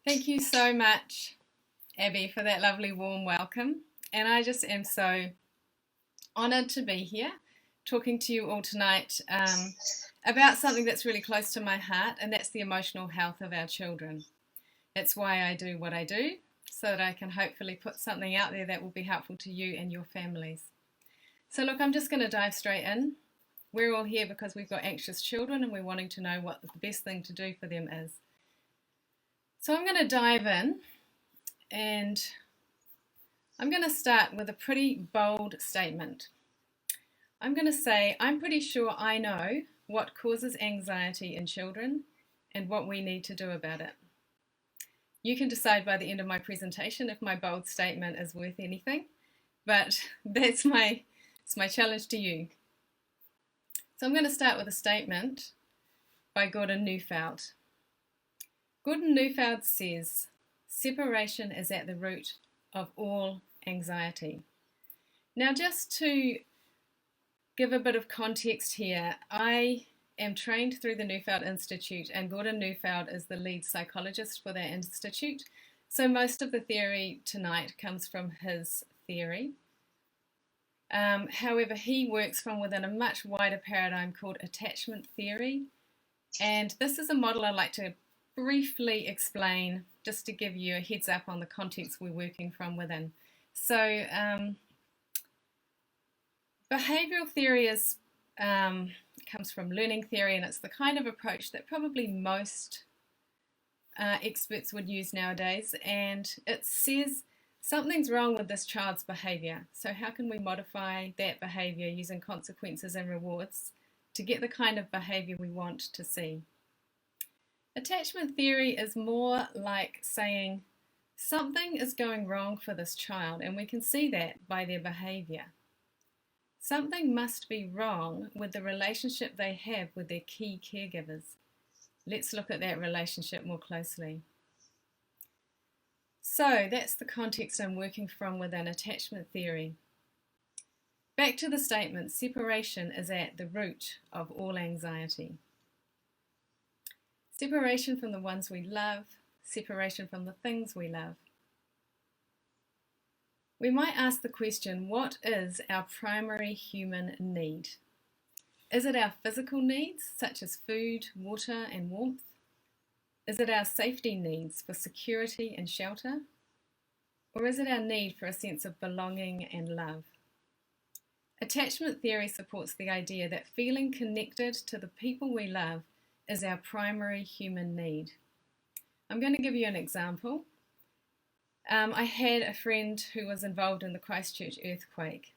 Thank you so much, Abby, for that lovely warm welcome. And I just am so honoured to be here talking to you all tonight about something that's really close to my heart, and that's the emotional health of our children. That's why I do what I do, so that I can hopefully put something out there that will be helpful to you and your families. So, look, I'm just going to dive straight in. We're all here because we've got anxious children and we're wanting to know what the best thing to do for them is. So I'm going to dive in, and I'm going to start with a pretty bold statement. I'm going to say, I'm pretty sure I know what causes anxiety in children and what we need to do about it. You can decide by the end of my presentation if my bold statement is worth anything, but it's my challenge to you. So I'm going to start with a statement by Gordon Neufeld. Gordon Neufeld says, separation is at the root of all anxiety. Now, just to give a bit of context here, I am trained through the Neufeld Institute, and Gordon Neufeld is the lead psychologist for that institute. So most of the theory tonight comes from his theory. However, he works from within a much wider paradigm called attachment theory. And this is a model I'd like to briefly explain, just to give you a heads up on the context we're working from within. So behavioural theory comes from learning theory, and it's the kind of approach that probably most experts would use nowadays. And it says something's wrong with this child's behaviour. So how can we modify that behaviour using consequences and rewards to get the kind of behaviour we want to see? Attachment theory is more like saying something is going wrong for this child, and we can see that by their behaviour. Something must be wrong with the relationship they have with their key caregivers. Let's look at that relationship more closely. So that's the context I'm working from within attachment theory. Back to the statement, separation is at the root of all anxiety. Separation from the ones we love, separation from the things we love. We might ask the question, what is our primary human need? Is it our physical needs, such as food, water, and warmth? Is it our safety needs for security and shelter? Or is it our need for a sense of belonging and love? Attachment theory supports the idea that feeling connected to the people we love is our primary human need. I'm going to give you an example. I had a friend who was involved in the Christchurch earthquake.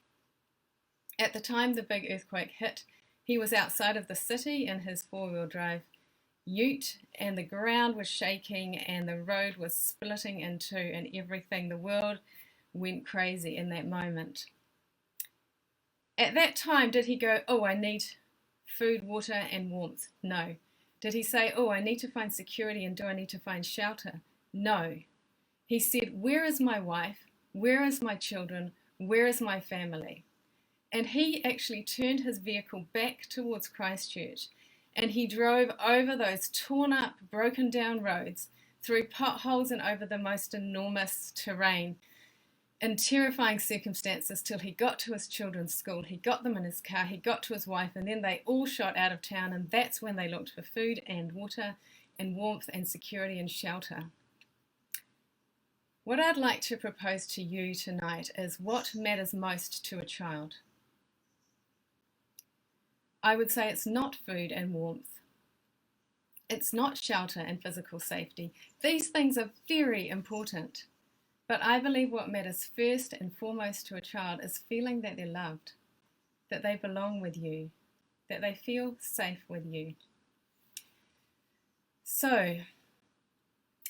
At the time the big earthquake hit, he was outside of the city in his four-wheel drive ute, and the ground was shaking and the road was splitting in two and everything. The world went crazy in that moment. At that time, did he go, oh, I need food, water, and warmth? No. Did he say, oh, I need to find security, and do I need to find shelter? No. He said, where is my wife? Where is my children? Where is my family? And he actually turned his vehicle back towards Christchurch, and he drove over those torn up, broken down roads, through potholes and over the most enormous terrain in terrifying circumstances till he got to his children's school. He got them in his car, he got to his wife, and then they all shot out of town, and that's when they looked for food and water and warmth and security and shelter. What I'd like to propose to you tonight is what matters most to a child. I would say it's not food and warmth. It's not shelter and physical safety. These things are very important. But I believe what matters first and foremost to a child is feeling that they're loved, that they belong with you, that they feel safe with you. So,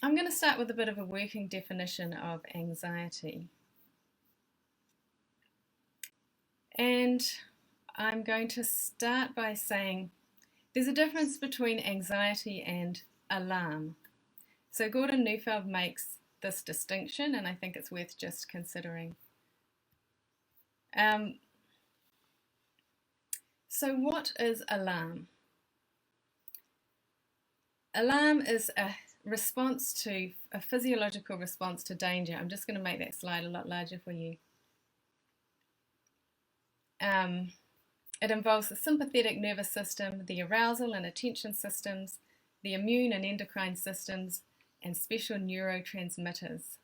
I'm going to start with a bit of a working definition of anxiety. And I'm going to start by saying there's a difference between anxiety and alarm. So Gordon Neufeld makes this distinction, and I think it's worth just considering. So what is alarm? Alarm is a response to a physiological response to danger. I'm just going to make that slide a lot larger for you. It involves the sympathetic nervous system, the arousal and attention systems, the immune and endocrine systems, and special neurotransmitters.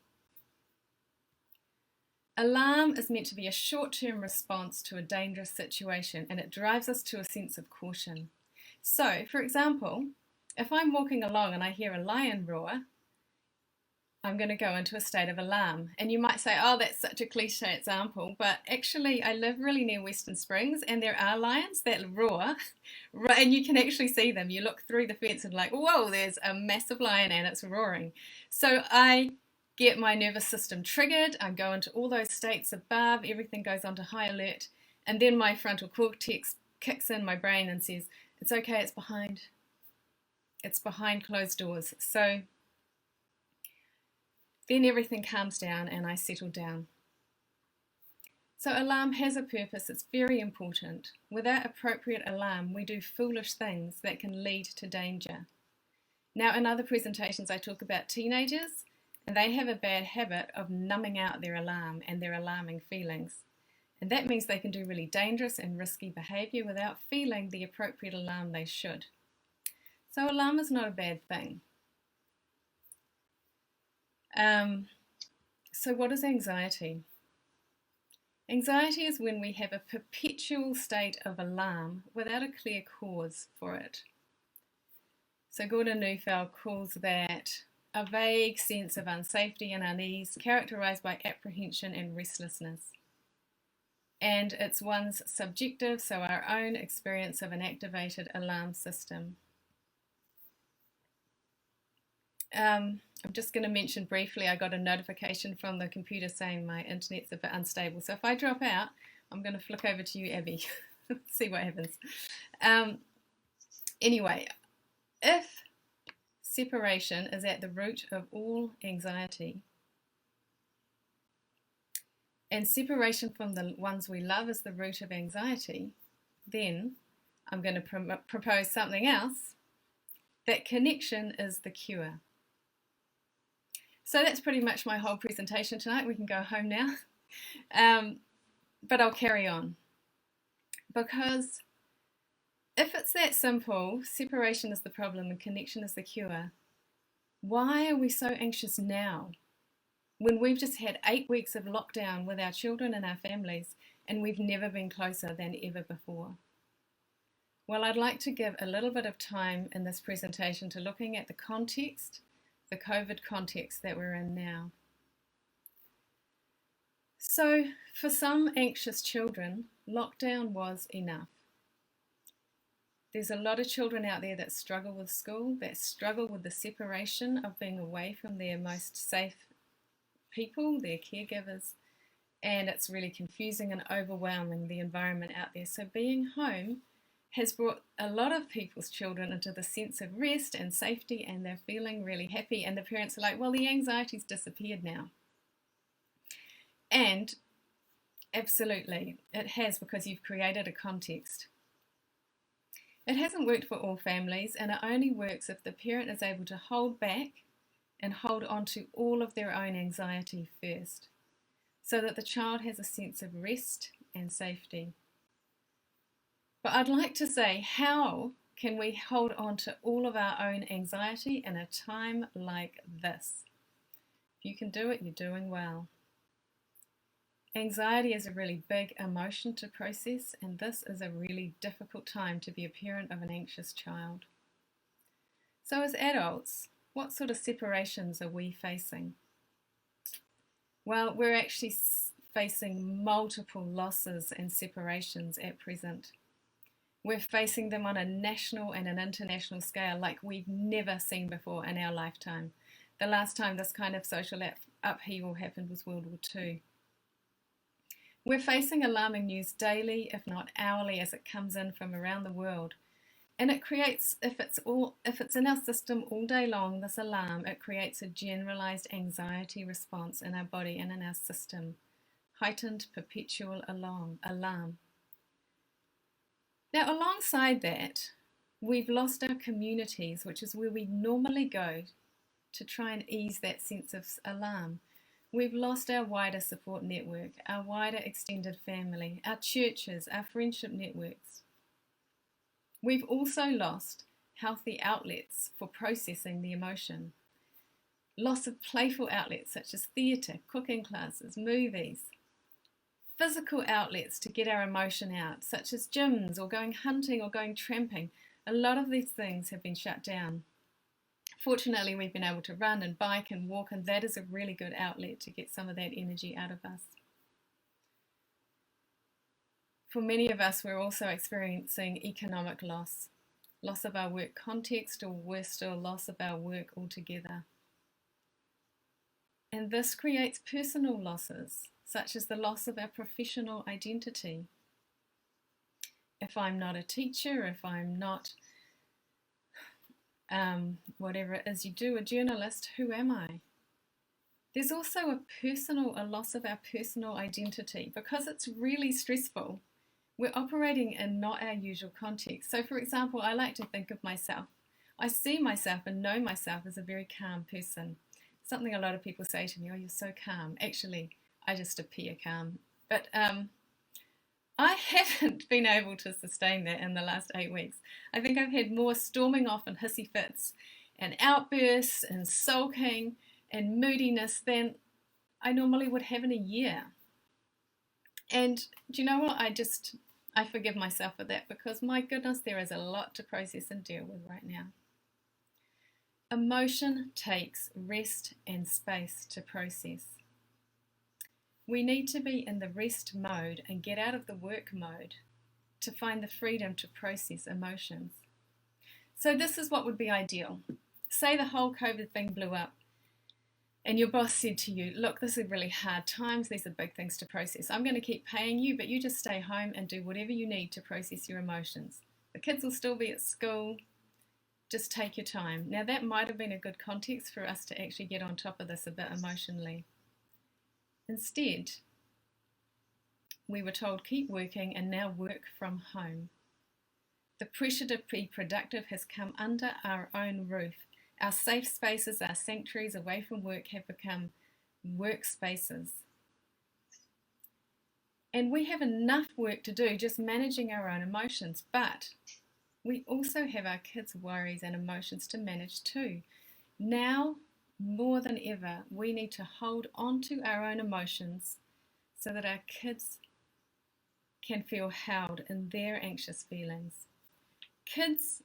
Alarm is meant to be a short-term response to a dangerous situation, and it drives us to a sense of caution. So, for example, if I'm walking along and I hear a lion roar, I'm going to go into a state of alarm. And you might say, oh, that's such a cliche example, but actually I live really near Western Springs and there are lions that roar, and you can actually see them. You look through the fence and like, whoa, there's a massive lion and it's roaring. So I get my nervous system triggered, I go into all those states above, everything goes onto high alert, and then my frontal cortex kicks in my brain and says, it's okay, it's behind closed doors. So then everything calms down and I settle down. So alarm has a purpose, it's very important. Without appropriate alarm, we do foolish things that can lead to danger. Now in other presentations I talk about teenagers, and they have a bad habit of numbing out their alarm and their alarming feelings. And that means they can do really dangerous and risky behaviour without feeling the appropriate alarm they should. So alarm is not a bad thing. So what is anxiety? Anxiety is when we have a perpetual state of alarm without a clear cause for it. So Gordon Neufeld calls that a vague sense of unsafety and unease characterized by apprehension and restlessness. And it's one's subjective, so our own experience of an activated alarm system. I'm just going to mention briefly, I got a notification from the computer saying my internet's a bit unstable. So if I drop out, I'm going to flick over to you, Abby. See what happens. Anyway, if separation is at the root of all anxiety, and separation from the ones we love is the root of anxiety, then I'm going to propose something else, that connection is the cure. So that's pretty much my whole presentation tonight. We can go home now. But I'll carry on. Because if it's that simple, separation is the problem and connection is the cure, why are we so anxious now? When we've just had 8 weeks of lockdown with our children and our families, and we've never been closer than ever before. Well, I'd like to give a little bit of time in this presentation to looking at the context, the COVID context that we're in now. So, for some anxious children, lockdown was enough. There's a lot of children out there that struggle with school, that struggle with the separation of being away from their most safe people, their caregivers, and it's really confusing and overwhelming, the environment out there. So being home has brought a lot of people's children into the sense of rest and safety, and they're feeling really happy, and the parents are like, well, the anxiety's disappeared now. And absolutely, it has, because you've created a context. It hasn't worked for all families, and it only works if the parent is able to hold back and hold on to all of their own anxiety first, so that the child has a sense of rest and safety. But I'd like to say, how can we hold on to all of our own anxiety in a time like this? If you can do it, you're doing well. Anxiety is a really big emotion to process, and this is a really difficult time to be a parent of an anxious child. So as adults, what sort of separations are we facing? Well, we're actually facing multiple losses and separations at present. We're facing them on a national and an international scale like we've never seen before in our lifetime. The last time this kind of social upheaval happened was World War II. We're facing alarming news daily, if not hourly, as it comes in from around the world. And it creates, if it's in our system all day long, this alarm, it creates a generalized anxiety response in our body and in our system. Heightened perpetual alarm. Now, alongside that, we've lost our communities, which is where we normally go to try and ease that sense of alarm. We've lost our wider support network, our wider extended family, our churches, our friendship networks. We've also lost healthy outlets for processing the emotion. Loss of playful outlets such as theatre, cooking classes, movies. Physical outlets to get our emotion out, such as gyms or going hunting or going tramping. A lot of these things have been shut down. Fortunately, we've been able to run and bike and walk, and that is a really good outlet to get some of that energy out of us. For many of us, we're also experiencing economic loss, loss of our work context, or worse still, loss of our work altogether. And this creates personal losses, such as the loss of our professional identity. If I'm not a teacher, if I'm not whatever it is you do, a journalist, who am I? There's also a loss of our personal identity because it's really stressful. We're operating in not our usual context. So for example, I like to think of myself. I see myself and know myself as a very calm person. Something a lot of people say to me, oh, you're so calm. Actually, I just appear calm. But I haven't been able to sustain that in the last 8 weeks. I think I've had more storming off and hissy fits and outbursts and sulking and moodiness than I normally would have in a year. And do you know what? I forgive myself for that because my goodness, there is a lot to process and deal with right now. Emotion takes rest and space to process. We need to be in the rest mode and get out of the work mode to find the freedom to process emotions. So this is what would be ideal. Say the whole COVID thing blew up and your boss said to you, look, this is really hard times, these are big things to process. I'm going to keep paying you, but you just stay home and do whatever you need to process your emotions. The kids will still be at school. Just take your time. Now that might have been a good context for us to actually get on top of this a bit emotionally. Instead, we were told keep working and now work from home. The pressure to be productive has come under our own roof. Our safe spaces, our sanctuaries away from work have become workspaces. And we have enough work to do just managing our own emotions, but we also have our kids' worries and emotions to manage too. Now, more than ever, we need to hold on to our own emotions so that our kids can feel held in their anxious feelings. Kids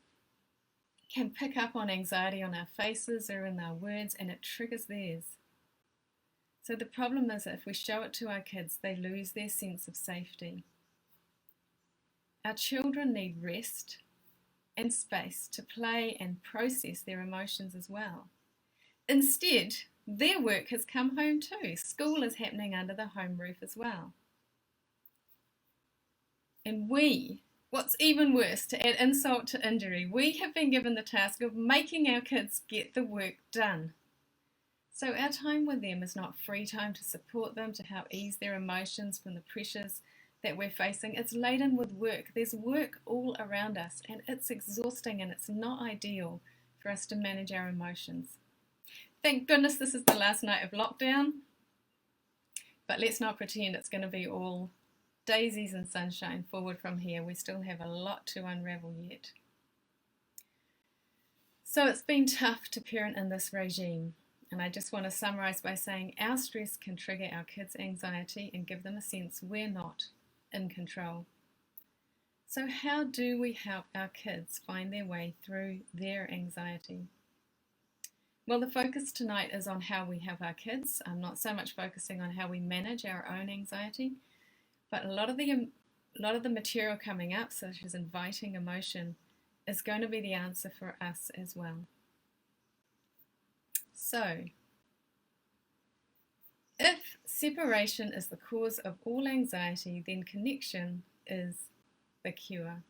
can pick up on anxiety on our faces or in our words, and it triggers theirs. So the problem is that if we show it to our kids, they lose their sense of safety. Our children need rest and space to play and process their emotions as well. Instead, their work has come home too. School is happening under the home roof as well. And what's even worse, to add insult to injury, we have been given the task of making our kids get the work done. So our time with them is not free time to support them, to help ease their emotions from the pressures that we're facing. It's laden with work. There's work all around us and it's exhausting and it's not ideal for us to manage our emotions. Thank goodness this is the last night of lockdown, but let's not pretend it's going to be all daisies and sunshine forward from here. We still have a lot to unravel yet. So it's been tough to parent in this regime. And I just want to summarize by saying our stress can trigger our kids' anxiety and give them a sense we're not in control. So how do we help our kids find their way through their anxiety? Well, the focus tonight is on how we help our kids. I'm not so much focusing on how we manage our own anxiety, but a lot of the material coming up, such as inviting emotion, is going to be the answer for us as well. So, if separation is the cause of all anxiety, then connection is the cure.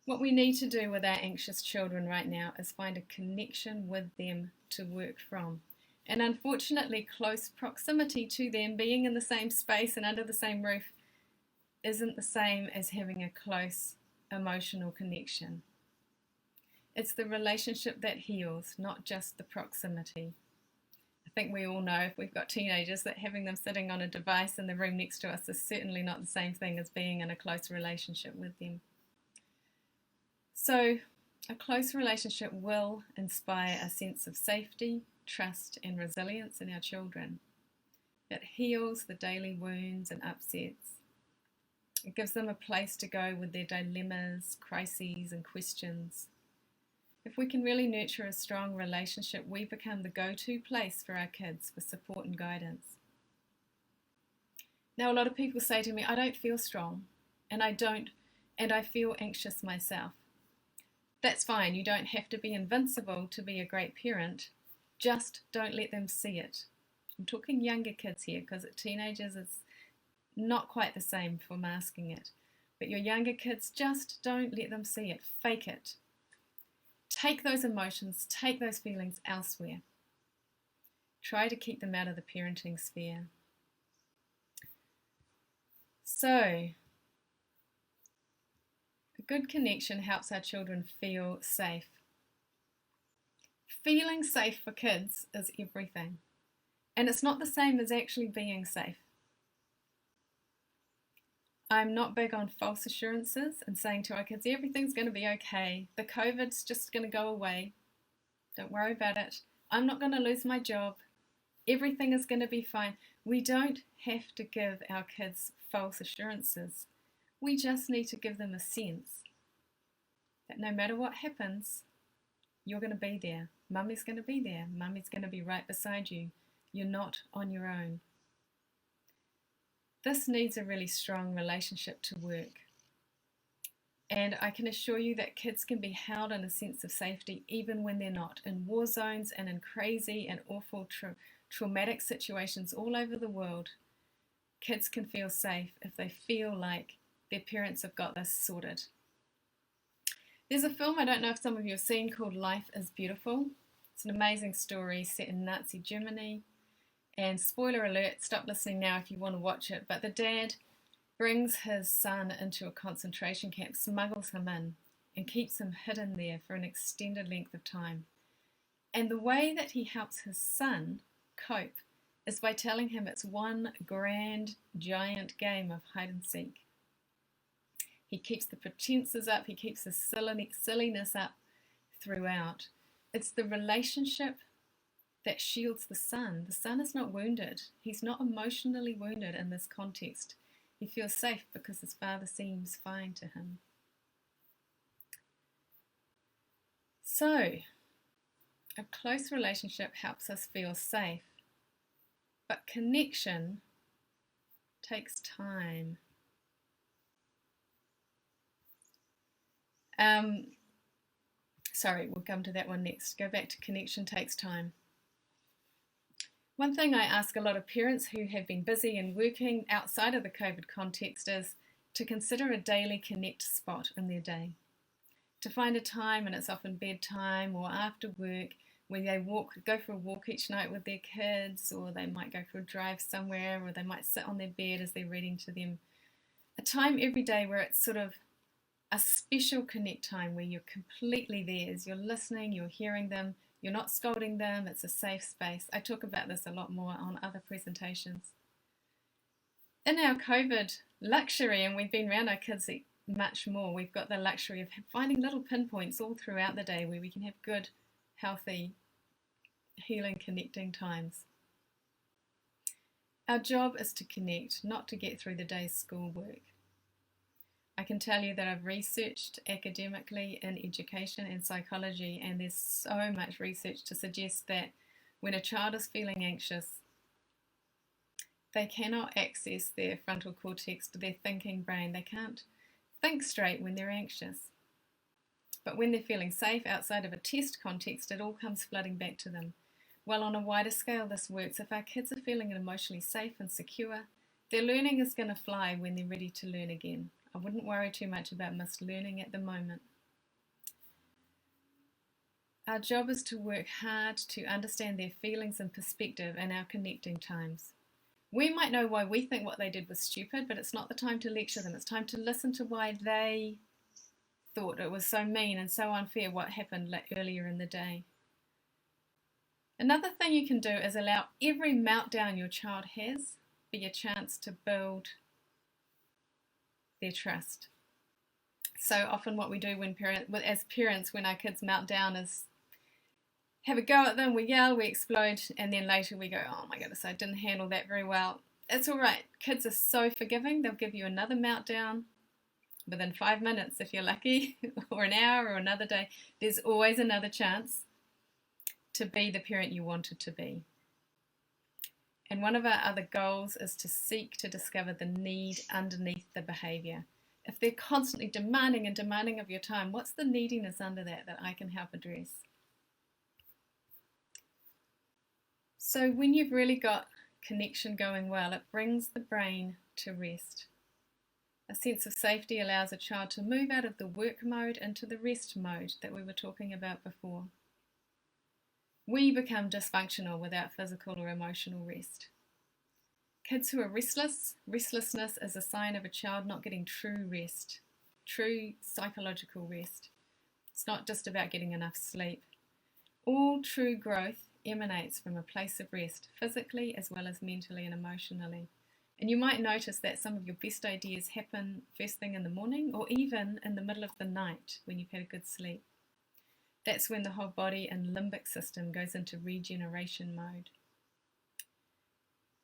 What we need to do with our anxious children right now is find a connection with them to work from. And unfortunately, close proximity to them, being in the same space and under the same roof, isn't the same as having a close emotional connection. It's the relationship that heals, not just the proximity. I think we all know, if we've got teenagers, that having them sitting on a device in the room next to us is certainly not the same thing as being in a close relationship with them. So, a close relationship will inspire a sense of safety, trust, and resilience in our children. It heals the daily wounds and upsets. It gives them a place to go with their dilemmas, crises, and questions. If we can really nurture a strong relationship, we become the go-to place for our kids for support and guidance. Now, a lot of people say to me, I don't feel strong, and I feel anxious myself. That's fine. You don't have to be invincible to be a great parent. Just don't let them see it. I'm talking younger kids here, because at teenagers it's not quite the same for masking it. But your younger kids, just don't let them see it. Fake it. Take those emotions, take those feelings elsewhere. Try to keep them out of the parenting sphere. So, a good connection helps our children feel safe. Feeling safe for kids is everything. And it's not the same as actually being safe. I'm not big on false assurances and saying to our kids, everything's going to be okay. The COVID's just going to go away. Don't worry about it. I'm not going to lose my job. Everything is going to be fine. We don't have to give our kids false assurances. We just need to give them a sense that no matter what happens, you're going to be there. Mummy's going to be there. Mummy's going to be right beside you. You're not on your own. This needs a really strong relationship to work. And I can assure you that kids can be held in a sense of safety even when they're not. In war zones and in crazy and awful traumatic situations all over the world, kids can feel safe if they feel like their parents have got this sorted. There's a film, I don't know if some of you have seen, called Life is Beautiful. It's an amazing story set in Nazi Germany. And spoiler alert, stop listening now if you want to watch it, but the dad brings his son into a concentration camp, smuggles him in, and keeps him hidden there for an extended length of time. And the way that he helps his son cope is by telling him it's one grand, giant game of hide and seek. He keeps the pretenses up, he keeps the silliness up throughout. It's the relationship that shields the son. The son is not wounded. He's not emotionally wounded in this context. He feels safe because his father seems fine to him. So, a close relationship helps us feel safe, but connection takes time. We'll come to that one next. Go back to connection takes time. One thing I ask a lot of parents who have been busy and working outside of the COVID context is to consider a daily connect spot in their day. To find a time, and it's often bedtime or after work, where they go for a walk each night with their kids, or they might go for a drive somewhere, or they might sit on their bed as they're reading to them. A time every day where it's sort of a special connect time where you're completely theirs. You're listening, you're hearing them, you're not scolding them, it's a safe space. I talk about this a lot more on other presentations. In our COVID luxury, and we've been around our kids much more, we've got the luxury of finding little pinpoints all throughout the day where we can have good, healthy, healing, connecting times. Our job is to connect, not to get through the day's schoolwork. I can tell you that I've researched academically in education and psychology, and there's so much research to suggest that when a child is feeling anxious, they cannot access their frontal cortex, their thinking brain. They can't think straight when they're anxious. But when they're feeling safe outside of a test context, it all comes flooding back to them. Well, on a wider scale, this works. If our kids are feeling emotionally safe and secure, their learning is going to fly when they're ready to learn again. I wouldn't worry too much about mislearning at the moment. Our job is to work hard to understand their feelings and perspective in our connecting times. We might know why we think what they did was stupid, but it's not the time to lecture them. It's time to listen to why they thought it was so mean and so unfair what happened earlier in the day. Another thing you can do is allow every meltdown your child has be a chance to build their trust. So often what we do as parents when our kids melt down is have a go at them, we yell, we explode, and then later we go, oh my goodness, I didn't handle that very well. It's all right. Kids are so forgiving. They'll give you another meltdown within 5 minutes if you're lucky, or an hour, or another day. There's always another chance to be the parent you wanted to be. And one of our other goals is to seek to discover the need underneath the behaviour. If they're constantly demanding and demanding of your time, what's the neediness under that I can help address? So when you've really got connection going well, it brings the brain to rest. A sense of safety allows a child to move out of the work mode into the rest mode that we were talking about before. We become dysfunctional without physical or emotional rest. Kids who are restlessness is a sign of a child not getting true rest, true psychological rest. It's not just about getting enough sleep. All true growth emanates from a place of rest, physically as well as mentally and emotionally. And you might notice that some of your best ideas happen first thing in the morning or even in the middle of the night when you've had a good sleep. That's when the whole body and limbic system goes into regeneration mode.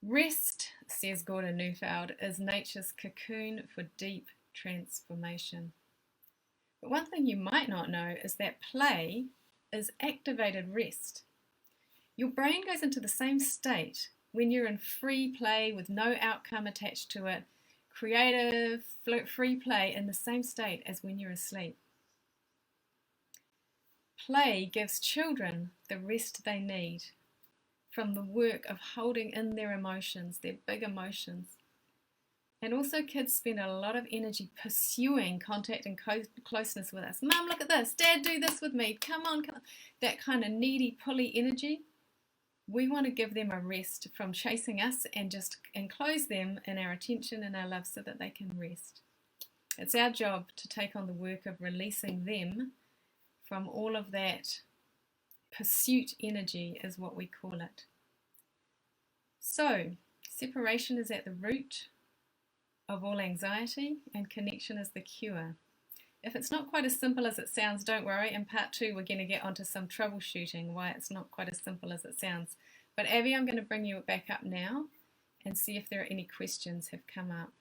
Rest, says Gordon Neufeld, is nature's cocoon for deep transformation. But one thing you might not know is that play is activated rest. Your brain goes into the same state when you're in free play with no outcome attached to it, creative, free play in the same state as when you're asleep. Play gives children the rest they need from the work of holding in their emotions, their big emotions. And also kids spend a lot of energy pursuing contact and closeness with us. Mum, look at this. Dad, do this with me. Come on, come on. That kind of needy, pulley energy. We want to give them a rest from chasing us and just enclose them in our attention and our love so that they can rest. It's our job to take on the work of releasing them from all of that pursuit energy is what we call it. So, separation is at the root of all anxiety and connection is the cure. If it's not quite as simple as it sounds, don't worry. In part 2, we're going to get onto some troubleshooting, why it's not quite as simple as it sounds. But Abby, I'm going to bring you back up now and see if there are any questions have come up.